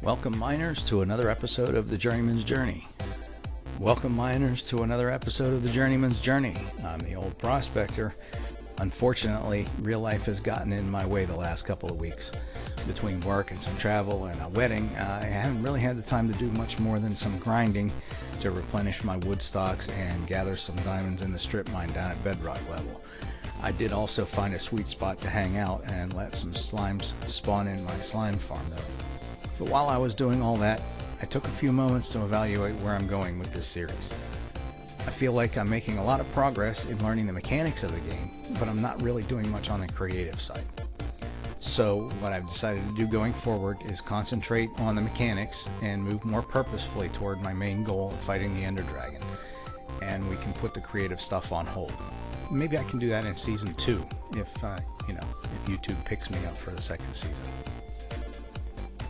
Welcome miners to another episode of the Journeyman's Journey. Welcome miners to another episode of the Journeyman's Journey. I'm the old prospector. Unfortunately, real life has gotten in my way the last couple of weeks. Between work and some travel and a wedding, I haven't really had the time to do much more than some grinding to replenish my wood stocks and gather some diamonds in the strip mine down at bedrock level. I did also find a sweet spot to hang out and let some slimes spawn in my slime farm though. But while I was doing all that, I took a few moments to evaluate where I'm going with this series. I feel like I'm making a lot of progress in learning the mechanics of the game, but I'm not really doing much on the creative side. So what I've decided to do going forward is concentrate on the mechanics and move more purposefully toward my main goal of fighting the Ender Dragon. And we can put the creative stuff on hold. Maybe I can do that in season 2 if YouTube picks me up for the second season.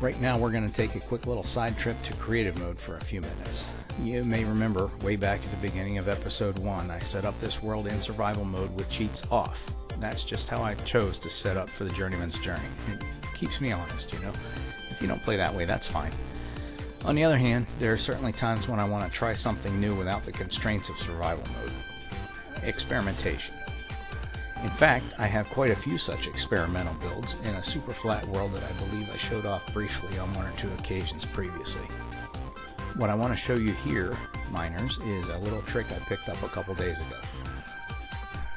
Right now we're going to take a quick little side trip to creative mode for a few minutes. You may remember way back at the beginning of episode 1 I set up this world in survival mode with cheats off. That's just how I chose to set up for the Journeyman's Journey. It keeps me honest, you know. If you don't play that way, that's fine. On the other hand, there are certainly times when I want to try something new without the constraints of survival mode. Experimentation. In fact, I have quite a few such experimental builds in a Superflat world that I believe I showed off briefly on 1 or 2 occasions previously. What I want to show you here, miners, is a little trick I picked up a couple days ago.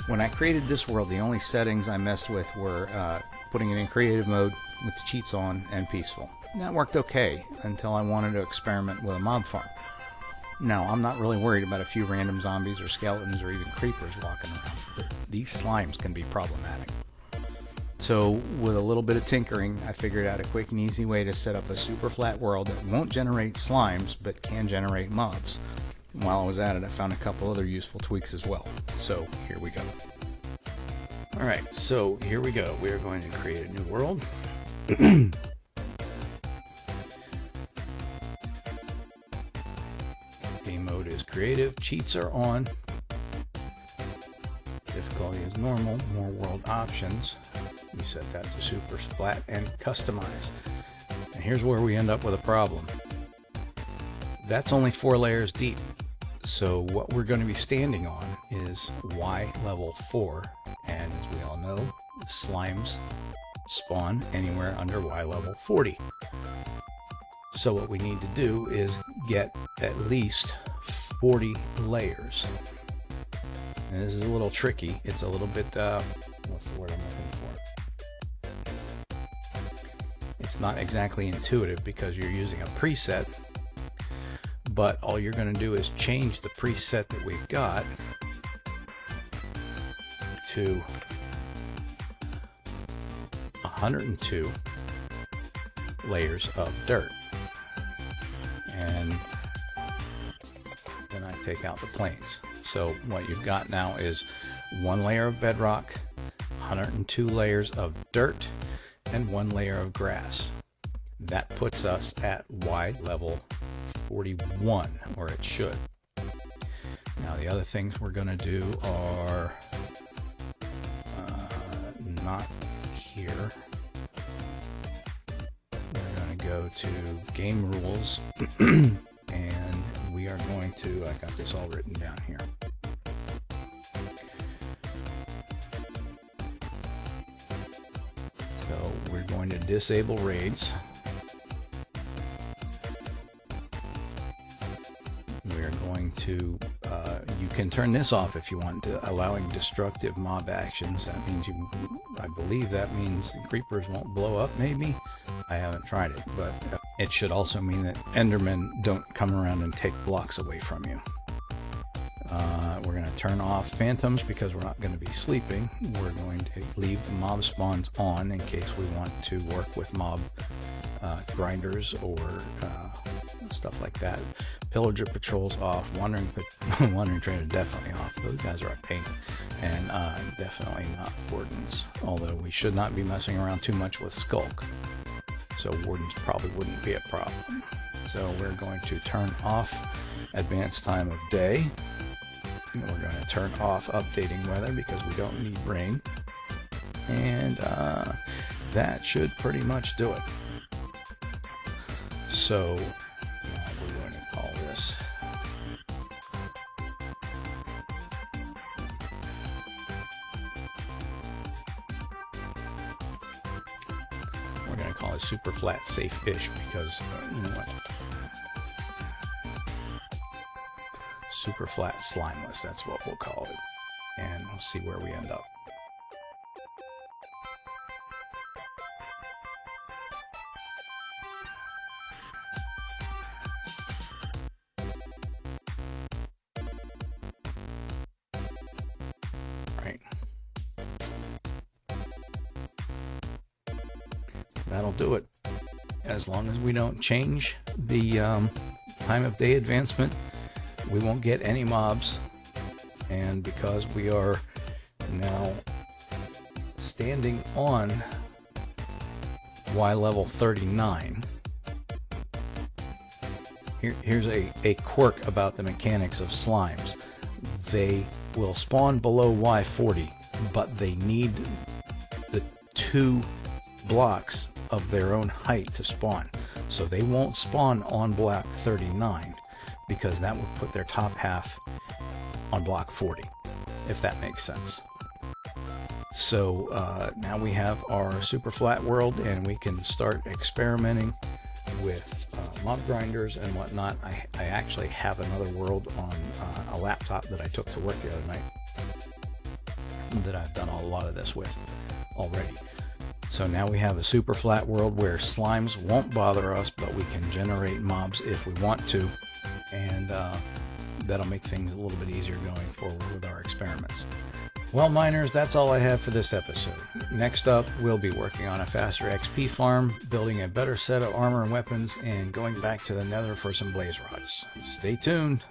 When I created this world, the only settings I messed with were putting it in creative mode with the cheats on and peaceful. That worked okay until I wanted to experiment with a mob farm. Now, I'm not really worried about a few random zombies or skeletons or even creepers walking around, but these slimes can be problematic. So, with a little bit of tinkering, I figured out a quick and easy way to set up a super flat world that won't generate slimes, but can generate mobs. While I was at it, I found a couple other useful tweaks as well. So, here we go. Alright, so here we go. We are going to create a new world. Game mode is creative, cheats are on, difficulty is normal, more world options. We set that to super splat and customize. And here's where we end up with a problem. That's only 4 layers deep. So what we're going to be standing on is Y level 4, and as we all know, slimes spawn anywhere under Y level 40. So what we need to do is get at least 40 layers. And this is a little tricky. It's a little bit, what's the word I'm looking for? It's not exactly intuitive because you're using a preset, but all you're going to do is change the preset that we've got to 102 layers of dirt. And then I take out the plains. So what you've got now is 1 layer of bedrock, 102 layers of dirt, and 1 layer of grass. That puts us at Y level 41, or it should. Now the other things we're going to do are not here. We're going to go to game rules and we are going to, I got this all written down here. So we're going to disable raids. We're going to, you can turn this off if you want, to allowing destructive mob actions. That means I believe that means creepers won't blow up, maybe? I haven't tried it, but it should also mean that Endermen don't come around and take blocks away from you. We're going to turn off phantoms because we're not going to be sleeping. We're going to leave the mob spawns on in case we want to work with mob grinders or stuff like that. Pillager patrols off. Wandering trader definitely off. Those guys are a pain. And definitely not wardens. Although we should not be messing around too much with skulk. So wardens probably wouldn't be a problem. So we're going to turn off advanced time of day. We're going to turn off updating weather because we don't need rain. And that should pretty much do it. So we're going to call this Superflat safe-ish, because you know what? Superflat Slimeless, that's what we'll call it. And we'll see where we end up. Right. That'll do it. As long as we don't change the time of day advancement, we won't get any mobs. And because we are now standing on Y level 39, here's a quirk about the mechanics of slimes. They will spawn below Y 40, but they need the 2 blocks of their own height to spawn. So they won't spawn on block 39, because that would put their top half on block 40, if that makes sense. So now we have our super flat world, and we can start experimenting with mob grinders and whatnot. I actually have another world on a laptop that I took to work the other night that I've done a lot of this with already. So now we have a super flat world where slimes won't bother us, but we can generate mobs if we want to, and that'll make things a little bit easier going forward with our experiments. Well, miners, that's all I have for this episode. Next up, we'll be working on a faster XP farm, building a better set of armor and weapons, and going back to the Nether for some blaze rods. Stay tuned.